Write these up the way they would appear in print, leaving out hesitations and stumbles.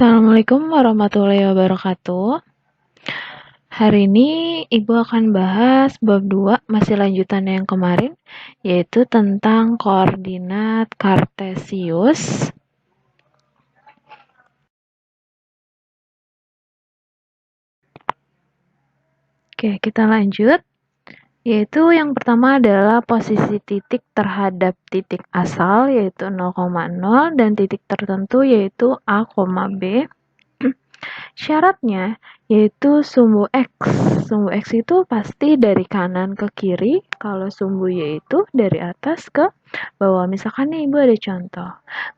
Assalamualaikum warahmatullahi wabarakatuh. Hari ini Ibu akan bahas bab 2, masih lanjutan yang kemarin, yaitu tentang koordinat kartesius. Oke, kita lanjut. Yaitu yang pertama adalah posisi titik terhadap titik asal, yaitu 0,0, dan titik tertentu yaitu A, B. Syaratnya yaitu sumbu X. Sumbu X itu pasti dari kanan ke kiri, kalau sumbu Y itu dari atas ke bawah. Misalkan nih Ibu ada contoh.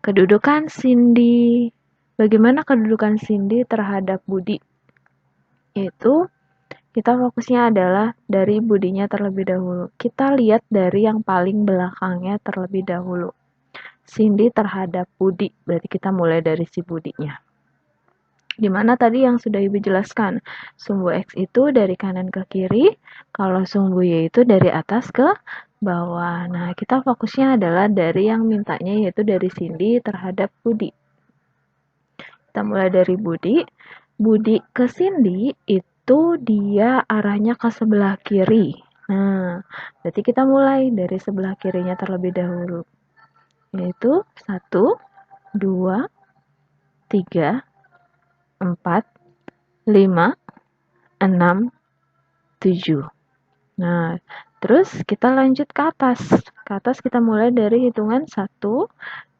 Kedudukan Cindy. Bagaimana kedudukan Cindy terhadap Budi? Yaitu kita fokusnya adalah dari Budinya terlebih dahulu. Kita lihat dari yang paling belakangnya terlebih dahulu. Cindy terhadap Budi, berarti kita mulai dari si Budinya. Dimana tadi yang sudah Ibu jelaskan, sumbu X itu dari kanan ke kiri, kalau sumbu Y itu dari atas ke bawah. Nah, kita fokusnya adalah dari yang mintanya, yaitu dari Cindy terhadap Budi. Kita mulai dari Budi. Budi ke Cindy itu dia arahnya ke sebelah kiri. Nah, berarti kita mulai dari sebelah kirinya terlebih dahulu. Yaitu 1, 2, 3, 4, 5, 6, 7. Nah, terus kita lanjut ke atas. Ke atas kita mulai dari hitungan 1,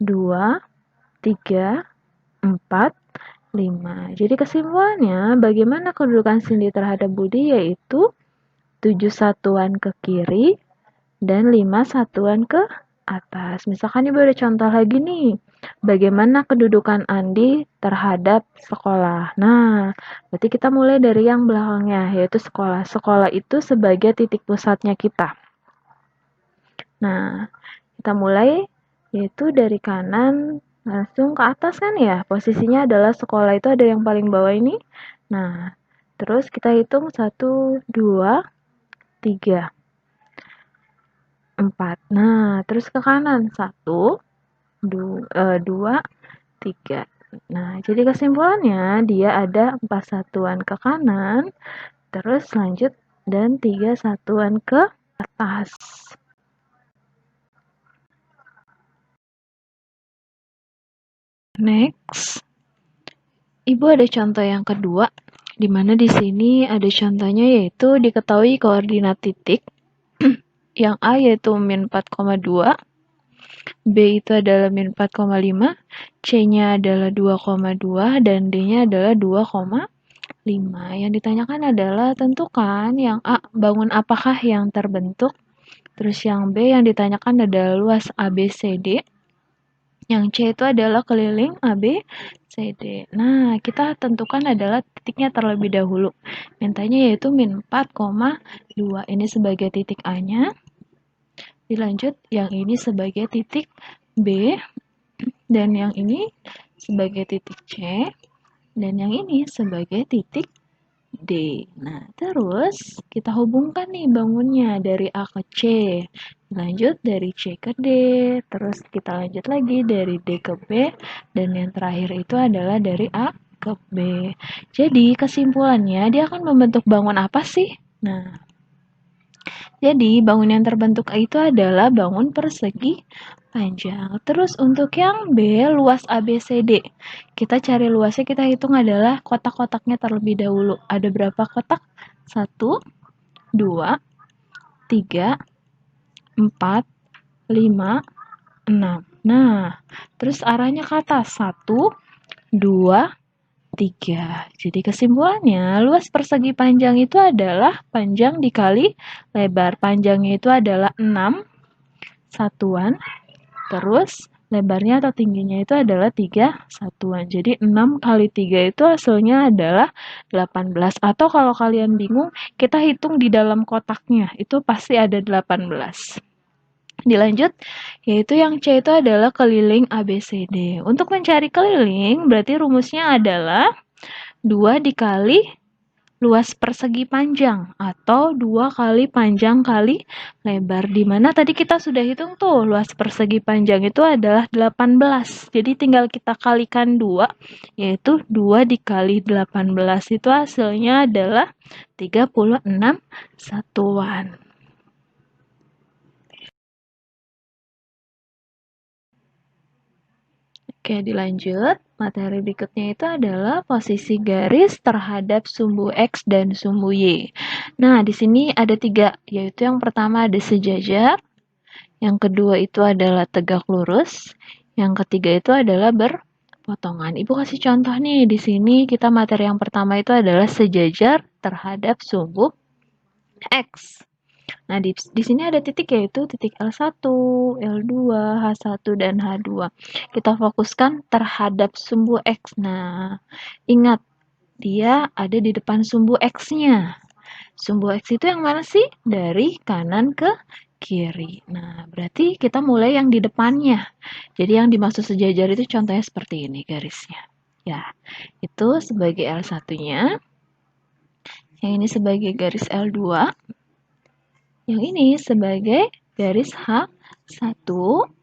2, 3, 4, 5. Jadi kesimpulannya, bagaimana kedudukan Cindy terhadap Budi yaitu 7 satuan ke kiri dan 5 satuan ke atas. Misalkan Ibu ada contoh lagi nih. Bagaimana kedudukan Andi terhadap sekolah? Nah, berarti kita mulai dari yang belakangnya, yaitu sekolah. Sekolah itu sebagai titik pusatnya kita. Nah, kita mulai yaitu dari kanan langsung ke atas kan ya. Posisinya adalah sekolah itu ada yang paling bawah ini. Nah, terus kita hitung 1, 2, 3, 4. Nah, terus ke kanan 1, 2, 3. Nah, jadi kesimpulannya dia ada 4 satuan ke kanan, terus lanjut dan 3 satuan ke atas. Next, Ibu ada contoh yang kedua, di mana di sini ada contohnya yaitu diketahui koordinat titik. Yang A yaitu min 4,2, B itu adalah min 4,5, C-nya adalah 2,2, dan D-nya adalah 2,5. Yang ditanyakan adalah tentukan yang A, bangun apakah yang terbentuk. Terus yang B yang ditanyakan adalah luas ABCD. Yang C itu adalah keliling ABCD. Nah, kita tentukan adalah titiknya terlebih dahulu. Mintanya yaitu min 4,2. Ini sebagai titik A-nya. Dilanjut yang ini sebagai titik B. Dan yang ini sebagai titik C. Dan yang ini sebagai titik D. Nah, terus kita hubungkan nih bangunnya dari A ke C. Lanjut dari C ke D. Terus kita lanjut lagi dari D ke B. Dan yang terakhir itu adalah dari A ke B. Jadi kesimpulannya dia akan membentuk bangun apa sih? Nah, jadi bangun yang terbentuk itu adalah bangun persegi panjang. Terus untuk yang B, luas ABCD. Kita cari luasnya, kita hitung adalah kotak-kotaknya terlebih dahulu. Ada berapa kotak? 1, 2, 3, 4, 5, 6. Nah, terus arahnya ke atas. 1, 2, 3. Jadi kesimpulannya, luas persegi panjang itu adalah panjang dikali lebar. Panjangnya itu adalah 6 satuan. Terus lebarnya atau tingginya itu adalah 3 satuan. Jadi 6 kali 3 itu hasilnya adalah 18. Atau kalau kalian bingung, kita hitung di dalam kotaknya. Itu pasti ada 18. Dilanjut, yaitu yang C itu adalah keliling ABCD. Untuk mencari keliling, berarti rumusnya adalah 2 dikali luas persegi panjang atau 2 kali panjang kali lebar. Di mana tadi kita sudah hitung tuh, luas persegi panjang itu adalah 18. Jadi tinggal kita kalikan 2, yaitu 2 dikali 18 itu hasilnya adalah 36 satuan. Oke, dilanjut. Materi berikutnya itu adalah posisi garis terhadap sumbu X dan sumbu Y. Nah, di sini ada 3, yaitu yang pertama ada sejajar, yang kedua itu adalah tegak lurus, yang ketiga itu adalah berpotongan. Ibu kasih contoh nih, di sini kita materi yang pertama itu adalah sejajar terhadap sumbu X. Nah, di sini ada titik, yaitu titik L1, L2, H1, dan H2. Kita fokuskan terhadap sumbu X. Nah, ingat, dia ada di depan sumbu X-nya. Sumbu X itu yang mana sih? Dari kanan ke kiri. Nah, berarti kita mulai yang di depannya. Jadi yang dimaksud sejajar itu contohnya seperti ini garisnya. Ya, itu sebagai L1-nya. Yang ini sebagai garis L2. Yang ini sebagai garis H1,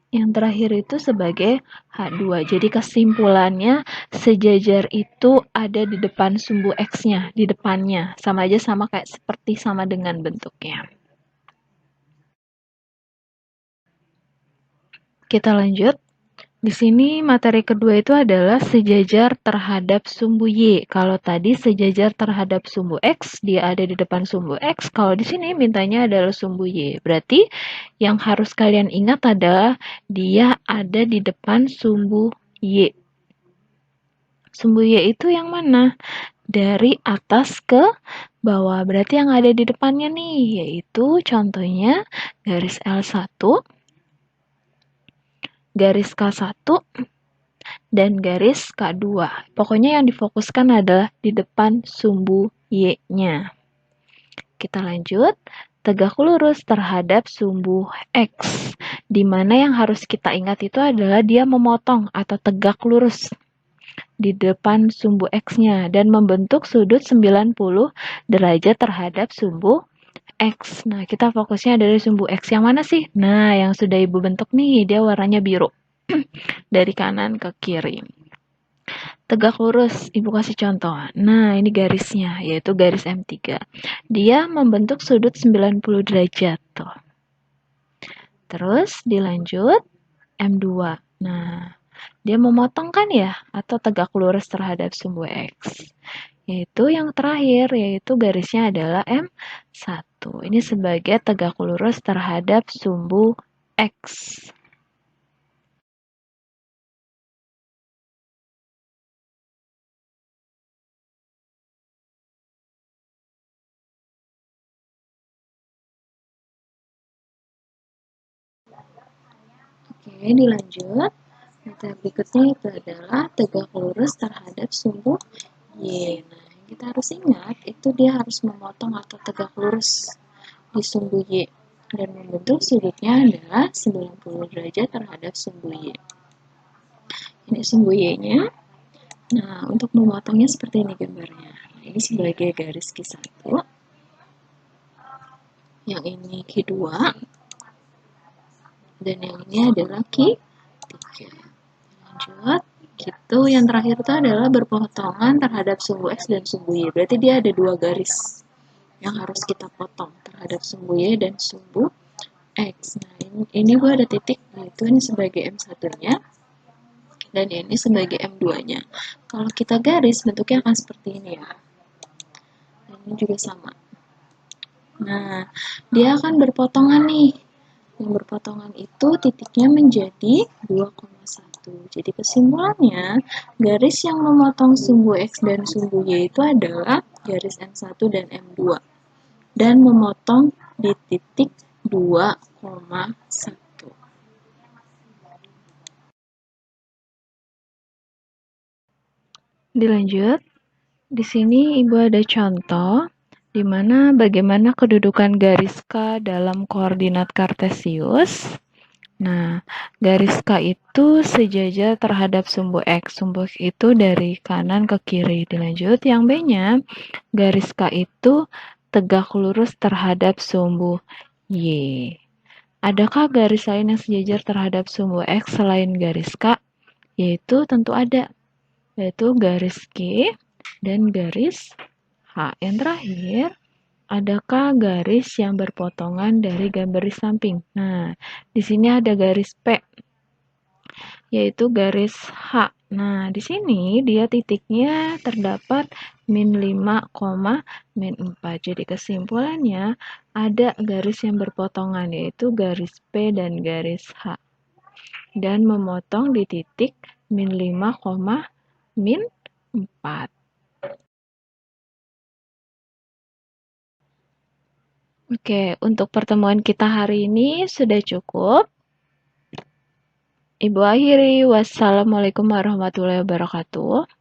yang terakhir itu sebagai H2. Jadi kesimpulannya sejajar itu ada di depan sumbu X-nya, di depannya. Sama aja sama kayak seperti sama dengan bentuknya. Kita lanjut. Di sini materi kedua itu adalah sejajar terhadap sumbu Y. Kalau tadi sejajar terhadap sumbu X, dia ada di depan sumbu X. Kalau di sini mintanya adalah sumbu Y. Berarti yang harus kalian ingat adalah dia ada di depan sumbu Y. Sumbu Y itu yang mana? Dari atas ke bawah. Berarti yang ada di depannya nih, yaitu contohnya garis L1, garis K1, dan garis K2. Pokoknya yang difokuskan adalah di depan sumbu Y-nya. Kita lanjut. Tegak lurus terhadap sumbu X. Di mana yang harus kita ingat itu adalah dia memotong atau tegak lurus di depan sumbu X-nya dan membentuk sudut 90 derajat terhadap sumbu X. Nah, kita fokusnya dari sumbu X yang mana sih? Nah, yang sudah Ibu bentuk nih, dia warnanya biru. Dari kanan ke kiri. Tegak lurus, Ibu kasih contoh. Nah, ini garisnya, yaitu garis M3. Dia membentuk sudut 90 derajat. Tuh. Terus dilanjut M2. Nah, dia memotong kan ya? Atau tegak lurus terhadap sumbu X. Yaitu yang terakhir, yaitu garisnya adalah M1. Ini sebagai tegak lurus terhadap sumbu X. Oke, dilanjut. Materi berikutnya itu adalah tegak lurus terhadap sumbu Y. Nah, yang kita harus ingat, itu dia harus memotong atau tegak lurus di sumbu Y. Dan membentuk sudutnya adalah 90 derajat terhadap sumbu Y. Ini sumbu Y-nya. Nah, untuk memotongnya seperti ini gambarnya. Nah, ini sebagai garis Q1. Yang ini Q2. Dan yang ini adalah Q3. Lanjut. Gitu. Yang terakhir itu adalah berpotongan terhadap sumbu X dan sumbu Y. Berarti dia ada 2 garis yang harus kita potong terhadap sumbu Y dan sumbu X. Nah, ini gue ada titik, yaitu ini sebagai M1-nya, dan ini sebagai M2-nya. Kalau kita garis, bentuknya akan seperti ini ya. Dan ini juga sama. Nah, dia akan berpotongan nih. Yang berpotongan itu titiknya menjadi 2,1. Jadi kesimpulannya, garis yang memotong sumbu X dan sumbu Y itu adalah garis M1 dan M2. Dan memotong di titik 2,1. Dilanjut. Di sini Ibu ada contoh di mana bagaimana kedudukan garis K dalam koordinat kartesius. Nah, Garis K itu sejajar terhadap sumbu X. Sumbu X itu dari kanan ke kiri. Dilanjut, yang B-nya, garis K itu tegak lurus terhadap sumbu Y. Adakah garis lain yang sejajar terhadap sumbu X selain garis K? Yaitu tentu ada, yaitu garis G dan garis H. Yang terakhir, adakah garis yang berpotongan dari garis samping? Nah, di sini ada garis P, yaitu garis H. Nah, di sini dia titiknya terdapat min 5, min 4. Jadi kesimpulannya ada garis yang berpotongan, yaitu garis P dan garis H. Dan memotong di titik min 5, min 4. Oke, untuk pertemuan kita hari ini sudah cukup. Ibu akhiri, wassalamualaikum warahmatullahi wabarakatuh.